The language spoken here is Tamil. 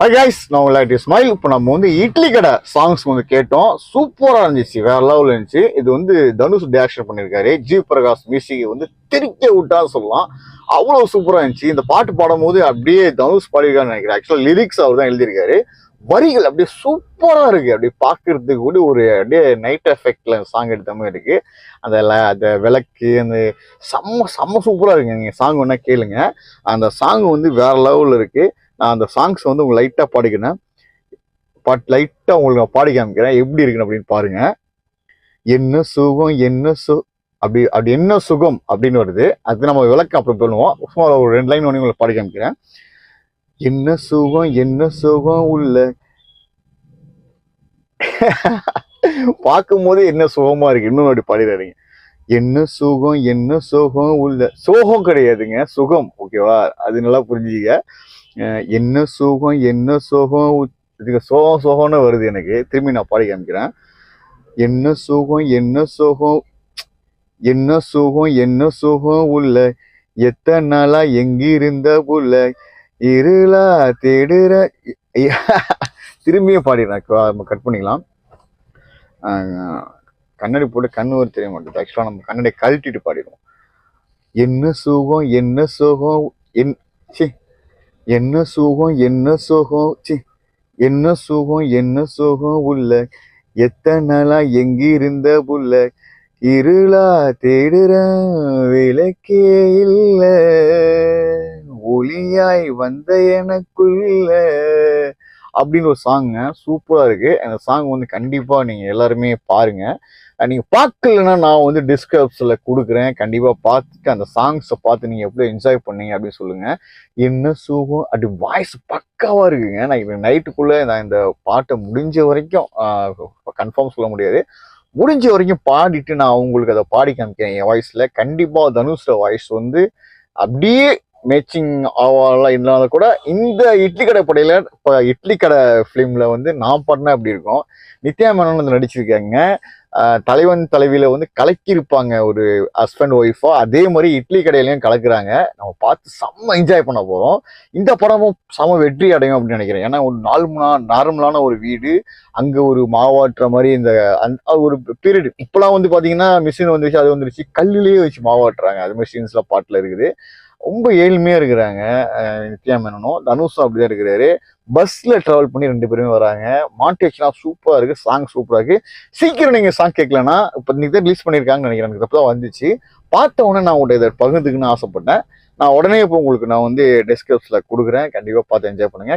ஹாய் கைஸ், நான் உங்களாட்டி ஸ்மைல். இப்போ நம்ம இட்லி கடை சாங்ஸ் கேட்டோம். சூப்பராக இருந்துச்சு, வேற லெவலில் இருந்துச்சு. இது தனுஷ் டேரக்ஷன் பண்ணியிருக்காரு. ஜி பிரகாஷ் மியூசிக் திருக்க விட்டான்னு சொல்லலாம். அவ்வளோ சூப்பராக இருந்துச்சு. இந்த பாட்டு பாடும்போது அப்படியே தனுஷ் பாடியிருக்கான்னு நினைக்கிறேன். ஆக்சுவலாக லிரிக்ஸ் அவர் தான் எழுதியிருக்காரு. வரிகள் அப்படியே சூப்பராக இருக்கு. அப்படியே பார்க்கறதுக்கு கூட ஒரு அப்படியே நைட் எஃபெக்ட்ல சாங் எடுத்த மாதிரி இருக்கு. அந்த விளக்கு அந்த செம்ம சூப்பராக இருக்குங்க. நீங்கள் சாங் ஒன்றா கேளுங்க. அந்த சாங் வேற லெவலில் இருக்கு. நான் அந்த சாங்ஸ் உங்களுக்கு லைட்டாக பாடிக்கிறேன். லைட்டாக உங்களுக்கு நான் பாடி காமிக்கிறேன் எப்படி இருக்குன்னு அப்படின்னு பாருங்க. என்ன சுகம் என்ன அப்படி என்ன சுகம் அப்படின்னு வருது. அது நம்ம விளக்கம் அப்புறம் சொல்லுவோம். சும்மா ஒரு 2 லைன் உங்களுக்கு பாடி காமிக்கிறேன். என்ன சுகம் உள்ள பார்க்கும் போதே என்ன சுகமா இருக்கு. இன்னும் அப்படி பாடிடுறீங்க. என்ன சுகம் உள்ள சோகம் கிடையாதுங்க, சுகம். ஓகேவா? அது நல்லா புரிஞ்சுக்க. என்ன சுகம் இதுக்கு சோகம்னு வருது எனக்கு. திரும்பி நான் பாடி காமிக்கிறேன். என்ன சுகம் உள்ள எத்தனை நாளா எங்கிருந்த புள்ள இருளா தேடுற. திரும்பியும் பாடிடுறேன். கட் பண்ணிக்கலாம். கண்ணாடி போட்டு கண்ணு வர தெரிய மாட்டேது. ஆக்சுவலாக நம்ம கண்ணாடி கழட்டிட்டு பாடிடுவோம். என்ன சுகம் என்ன சுகம் உள்ள எத்தனை நாளா எங்கிருந்த புள்ள இருளா தேடுற விளக்கே இல்ல ஒளியாய் வந்த எனக்குள்ள அப்படின்னு ஒரு சாங்க சூப்பரா இருக்கு. அந்த சாங் கண்டிப்பா நீங்க எல்லாருமே பாருங்க. நீங்க பார்க்கலன்னா நான் டிஸ்கிரிப்ஷன்ல கொடுக்குறேன். கண்டிப்பா பார்த்துட்டு அந்த சாங்ஸை பார்த்து நீங்க எப்படி என்ஜாய் பண்ணீங்க அப்படின்னு சொல்லுங்க. என்ன சுகம் அப்படி வாய்ஸ் பக்காவா இருக்குங்க. நான் நைட்டுக்குள்ள நான் இந்த பாட்டை முடிஞ்ச வரைக்கும் கன்ஃபார்ம் சொல்ல முடியாது, முடிஞ்ச வரைக்கும் பாடிட்டு நான் உங்களுக்கு அதை பாடி காமிக்கிறேன் என் வாய்ஸ்ல. கண்டிப்பா தனுஷோட வாய்ஸ் அப்படியே மேட்சிங் ஆவாலாம் இருந்தாலும் கூட இந்த இட்லி கடை படையில இட்லி கடை ஃபிலிம்ல நான் பாடினா அப்படி இருக்கும். நித்யா மேனன் நடிச்சிருக்காங்க. தலைவன் தலைவியில கலக்கியிருப்பாங்க ஒரு ஹஸ்பண்ட் ஒய்ஃபா. அதே மாதிரி இட்லி கடையிலையும் கலக்குறாங்க. நம்ம பார்த்து செம்ம என்ஜாய் பண்ண போறோம். இந்த படமும் செம்ம வெற்றி அடையும் அப்படின்னு நினைக்கிறேன். ஏன்னா ஒரு நார்மலான ஒரு வீடு, அங்க ஒரு மாவாட்டுற மாதிரி இந்த ஒரு பீரியட். இப்பெல்லாம் பாத்தீங்கன்னா மிஷின் வந்துருச்சு, அது வந்துருச்சு, கல்லுலயே வச்சு மாவாட்டுறாங்க. அது மாதிரி சீன்ஸ்லாம் பாட்டுல இருக்குது. ரொம்ப ஏழ்மையா இருக்கிறாங்க. நித்யா மேனனும் தனுஷும் அப்படிதான் இருக்கிறாரு. பஸ்ல டிராவல் பண்ணி 2 பேருமே வராங்க. மாண்டேஜ்லாம் சூப்பரா இருக்கு, சாங் சூப்பரா இருக்கு. சீக்கிரம் நீங்க சாங் கேட்கலன்னா இப்ப நீங்க தான் ரிலீஸ் பண்ணிருக்காங்கன்னு நினைக்கிறேன். எனக்கு அப்பதான் வந்துச்சு. பார்த்த உடனே நான் உங்கள்கிட்ட இதை பகிர்ந்துக்குன்னு ஆசைப்பட்டேன். நான் உடனே இப்போ உங்களுக்கு நான் டிஸ்கிரிப்ஷன்ல கொடுக்குறேன். கண்டிப்பா பார்த்து என்ஜாய் பண்ணுங்க.